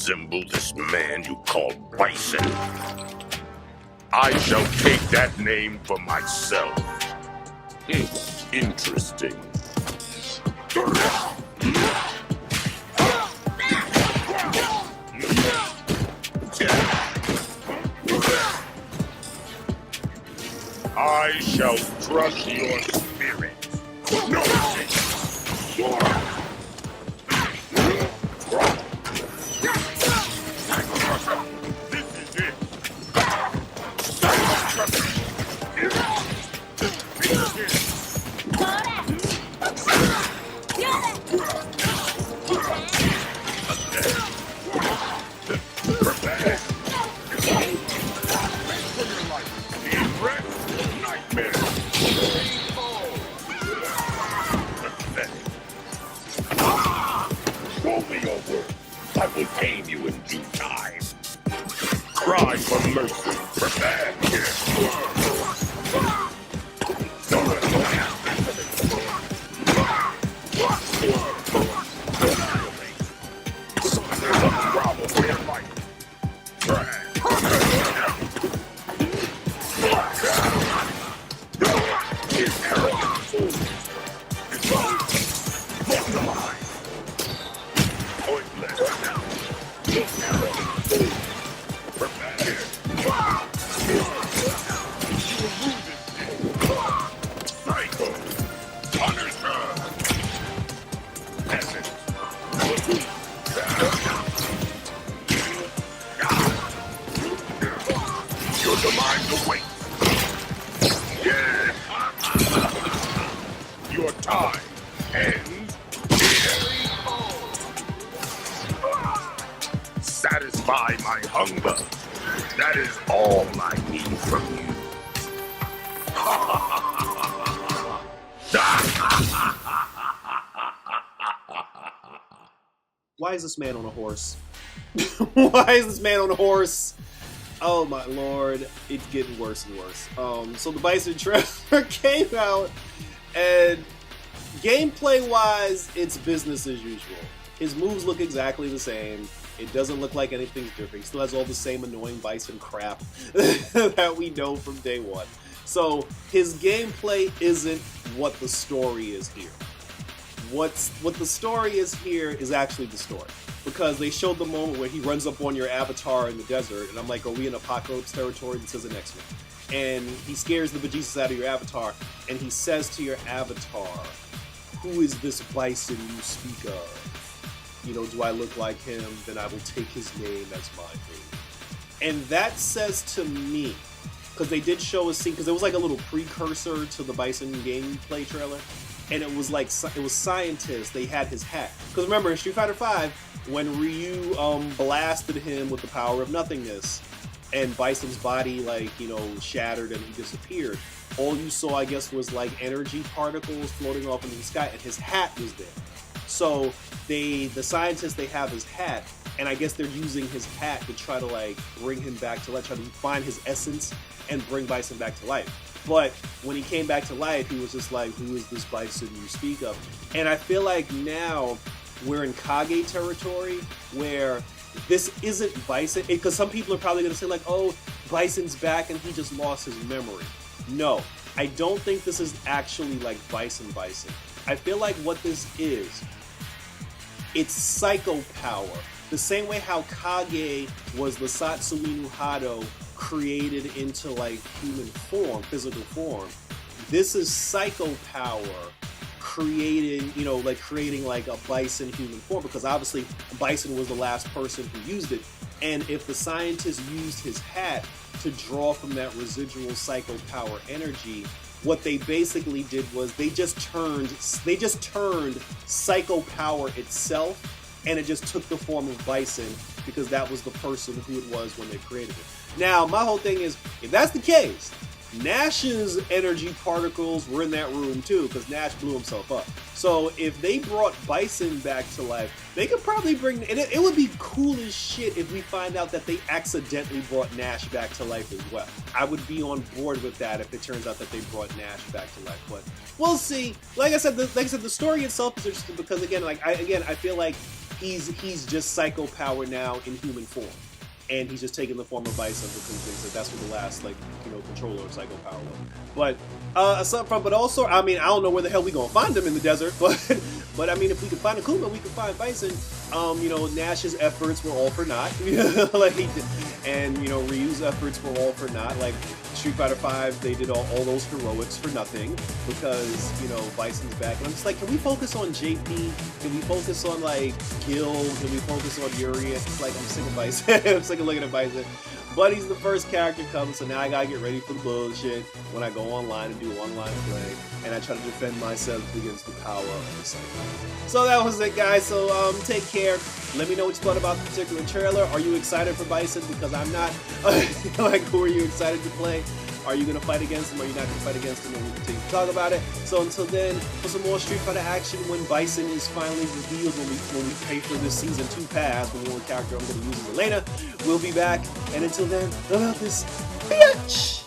resemble this man you call Bison. I shall take that name for myself. Interesting. I shall crush your spirit. No! This is it. I will tame you in due time. Cry for mercy. Prepare. Your time ends here. Satisfy my hunger. That is all I need from you. Why is this man on a horse? Why is this man on a horse? Oh my lord, it's getting worse and worse. So the Bison trailer came out, and gameplay-wise, it's business as usual. His moves look exactly the same. It doesn't look like anything's different. He still has all the same annoying Bison crap that we know from day one. So his gameplay isn't what the story is here. What the story is here is actually the story. Because they showed the moment where he runs up on your avatar in the desert, and I'm like, are we in apocalypse territory? This is the next one. And he scares the bejesus out of your avatar, and he says to your avatar, who is this Bison you speak of? You know, do I look like him? Then I will take his name as my name. And that says to me, because they did show a scene, because it was like a little precursor to the Bison gameplay trailer, and it was like, it was scientists, they had his hat. Because remember, in Street Fighter V, when Ryu blasted him with the power of nothingness, and Bison's body, like, you know, shattered and he disappeared, all you saw, I guess, was like energy particles floating off into the sky, and his hat was there. So the scientists, they have his hat, and I guess they're using his hat to try to like bring him back to life, try to find his essence and bring Bison back to life. But when he came back to life, he was just like, who is this Bison you speak of? And I feel like now we're in Kage territory where this isn't Bison, because some people are probably going to say like, oh, Bison's back and he just lost his memory. No, I don't think this is actually like Bison. I feel like what this is, it's psycho power. The same way how Kage was the Satsui no Hado created into like human form, physical form. This is psycho power creating, you know, like creating like a Bison human form, because obviously Bison was the last person who used it. And if the scientists used his hat to draw from that residual psycho power energy, what they basically did was they just turned psycho power itself, and it just took the form of Bison because that was the person who it was when they created it. Now, my whole thing is, if that's the case, Nash's energy particles were in that room too, because Nash blew himself up. So if they brought Bison back to life, they could probably bring, and it would be cool as shit if we find out that they accidentally brought Nash back to life as well. I would be on board with that if it turns out that they brought Nash back to life, but we'll see. Like I said, the story itself is interesting because again, I feel like he's just psycho power now in human form. And he's just taking the form of Bison because he thinks that that's what the last, like, you know, controller of Psycho Power was. But aside from, but also, I mean, I don't know where the hell we gonna find him in the desert, but I mean, if we can find Akuma, we can find Bison. You know, Nash's efforts were all for naught, like, and you know, Ryu's efforts were all for naught. Like Street Fighter V, they did all those heroics for nothing because you know Bison's back. And I'm just like, can we focus on JP? Can we focus on like Gil? Can we focus on Yuri? It's like I'm sick of Bison. I'm sick of looking at Bison. But he's the first character coming, so now I gotta get ready for the bullshit when I go online and do online play, and I try to defend myself against the power of the cycle. So that was it, guys. So take care. Let me know what you thought about the particular trailer. Are you excited for Bison? Because I'm not. Like, who are you excited to play? Are you gonna fight against him? Or are you not gonna fight against him? And we'll continue to talk about it. So until then, for some more Street Fighter action when Bison is finally revealed, when we pay for this season 2 pass, when the only character I'm gonna use is Elena, we'll be back. And until then, about this bitch.